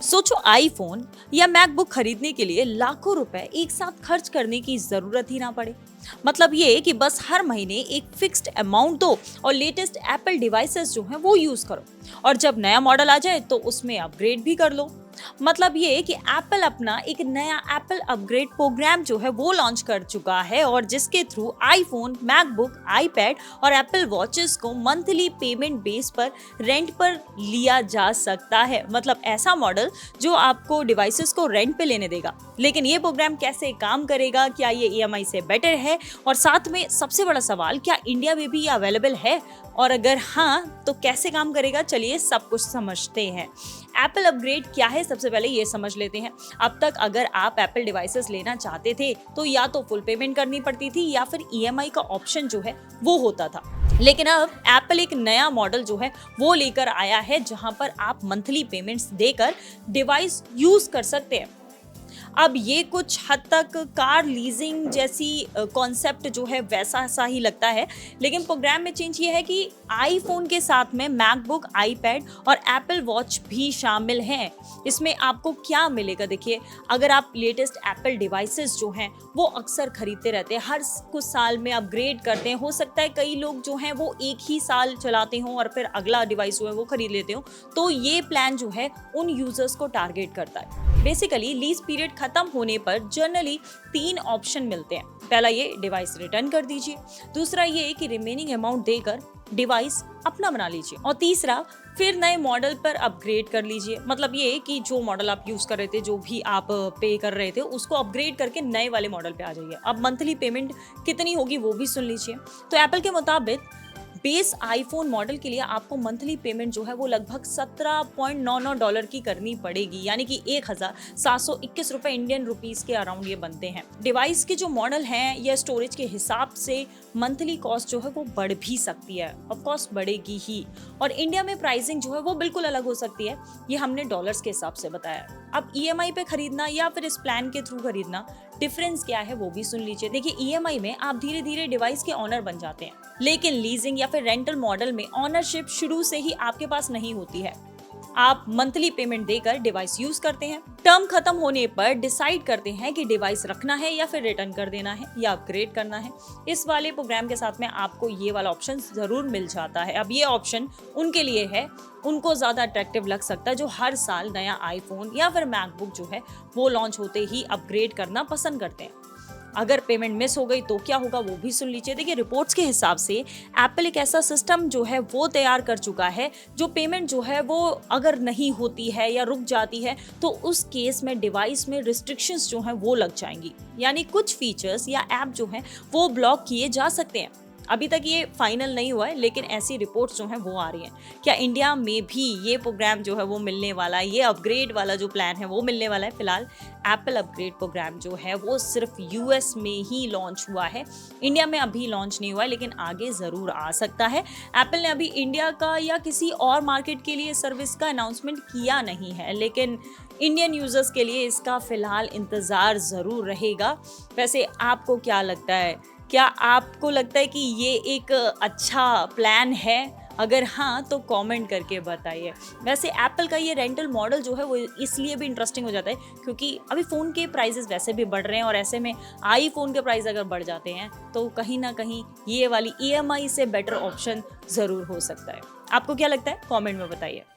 सोचो, आईफोन या मैकबुक खरीदने के लिए लाखों रुपए एक साथ खर्च करने की जरूरत ही ना पड़े। मतलब ये कि बस हर महीने एक फिक्स्ड अमाउंट दो और लेटेस्ट एप्पल डिवाइसेस जो हैं वो यूज करो, और जब नया मॉडल आ जाए तो उसमें अपग्रेड भी कर लो। मतलब ये कि एप्पल अपना एक नया एप्पल अपग्रेड प्रोग्राम जो है वो लॉन्च कर चुका है, और जिसके थ्रू आईफोन, मैकबुक, आईपैड और एप्पल वॉचेस को मंथली पेमेंट बेस पर रेंट पर लिया जा सकता है। मतलब ऐसा मॉडल जो आपको डिवाइसेस को रेंट पे लेने देगा। लेकिन ये प्रोग्राम कैसे काम करेगा, क्या ये ईएमआई से बेटर है, और साथ में सबसे बड़ा सवाल, क्या इंडिया में भी ये अवेलेबल है, और अगर हाँ तो कैसे काम करेगा, चलिए सब कुछ समझते हैं। एप्पल अपग्रेड क्या है, सबसे पहले ये समझ लेते हैं। अब तक अगर आप एप्पल डिवाइसेस लेना चाहते थे तो या तो फुल पेमेंट करनी पड़ती थी या फिर ईएमआई का ऑप्शन जो है वो होता था। लेकिन अब एप्पल एक नया मॉडल जो है वो लेकर आया है, जहां पर आप मंथली पेमेंट्स देकर डिवाइस यूज कर सकते हैं। अब ये कुछ हद तक कार लीजिंग जैसी कॉन्सेप्ट जो है वैसा सा ही लगता है, लेकिन प्रोग्राम में चेंज ये है कि आईफोन के साथ में मैकबुक, आईपैड और एप्पल वॉच भी शामिल हैं। इसमें आपको क्या मिलेगा, देखिए, अगर आप लेटेस्ट एप्पल डिवाइसेस जो हैं वो अक्सर खरीदते रहते हैं, हर कुछ साल में अपग्रेड करते हैं, हो सकता है कई लोग जो हैं वो एक ही साल चलाते हों और फिर अगला डिवाइस जो है वो खरीद लेते हो, तो ये प्लान जो है उन यूजर्स को टारगेट करता है। बेसिकली लीज पीरियड खत्म होने पर जनरली 3 ऑप्शन मिलते हैं। पहला ये डिवाइस रिटर्न कर दीजिए, दूसरा ये कि रिमेनिंग अमाउंट देकर डिवाइस अपना बना लीजिए, और तीसरा फिर नए मॉडल पर अपग्रेड कर लीजिए। मतलब ये कि जो मॉडल आप यूज कर रहे थे, जो भी आप पे कर रहे थे, उसको अपग्रेड करके नए वाले मॉडल पे आ जाइए। अब मंथली पेमेंट कितनी होगी वो भी सुन लीजिए। तो एप्पल के मुताबिक बेस आईफोन मॉडल के लिए आपको मंथली पेमेंट जो है वो लगभग $17.99 की करनी पड़ेगी, यानी कि 1,721 रुपए इंडियन रुपीस के अराउंड ये बनते हैं। डिवाइस के जो मॉडल हैं या स्टोरेज के हिसाब से मंथली कॉस्ट जो है वो बढ़ भी सकती है, ऑफ कोर्स बढ़ेगी ही। और इंडिया में प्राइसिंग जो है वो बिल्कुल अलग हो सकती है, ये हमने डॉलर्स के हिसाब से बताया। अब ईएमआई पे खरीदना या फिर इस प्लान के थ्रू खरीदना, डिफरेंस क्या है वो भी सुन लीजिए। देखिए, ईएमआई में आप धीरे धीरे डिवाइस के ऑनर बन जाते हैं, लेकिन लीजिंग या फिर रेंटल मॉडल में ऑनरशिप शुरू से ही आपके पास नहीं होती है। आप मंथली पेमेंट देकर डिवाइस यूज करते हैं, टर्म खत्म होने पर डिसाइड करते हैं कि डिवाइस रखना है या फिर रिटर्न कर देना है या अपग्रेड करना है। इस वाले प्रोग्राम के साथ में आपको ये वाला ऑप्शन जरूर मिल जाता है। अब ये ऑप्शन उनके लिए है, उनको ज्यादा अट्रैक्टिव लग सकता है जो हर साल नया आईफोन या फिर मैकबुक जो है वो लॉन्च होते ही अपग्रेड करना पसंद करते हैं। अगर पेमेंट मिस हो गई तो क्या होगा वो भी सुन लीजिए। देखिए, रिपोर्ट्स के हिसाब से एप्पल एक ऐसा सिस्टम जो है वो तैयार कर चुका है, जो पेमेंट जो है वो अगर नहीं होती है या रुक जाती है तो उस केस में डिवाइस में रिस्ट्रिक्शंस जो हैं वो लग जाएंगी, यानी कुछ फीचर्स या ऐप जो हैं वो ब्लॉक किए जा सकते हैं। अभी तक ये फाइनल नहीं हुआ है, लेकिन ऐसी रिपोर्ट्स जो हैं वो आ रही हैं। क्या इंडिया में भी ये प्रोग्राम जो है वो मिलने वाला है, ये अपग्रेड वाला जो प्लान है वो मिलने वाला है? फिलहाल एप्पल अपग्रेड प्रोग्राम जो है वो सिर्फ यूएस में ही लॉन्च हुआ है, इंडिया में अभी लॉन्च नहीं हुआ है, लेकिन आगे ज़रूर आ सकता है। एप्पल ने अभी इंडिया का या किसी और मार्केट के लिए सर्विस का अनाउंसमेंट किया नहीं है, लेकिन इंडियन यूजर्स के लिए इसका फिलहाल इंतज़ार ज़रूर रहेगा। वैसे आपको क्या लगता है? क्या आपको लगता है कि ये एक अच्छा प्लान है? अगर हाँ तो कमेंट करके बताइए। वैसे एप्पल का ये रेंटल मॉडल जो है वो इसलिए भी इंटरेस्टिंग हो जाता है क्योंकि अभी फ़ोन के प्राइसेस वैसे भी बढ़ रहे हैं, और ऐसे में आईफोन के प्राइस अगर बढ़ जाते हैं तो कहीं ना कहीं ये वाली ईएमआई से बेटर ऑप्शन ज़रूर हो सकता है। आपको क्या लगता है? कमेंट में बताइए।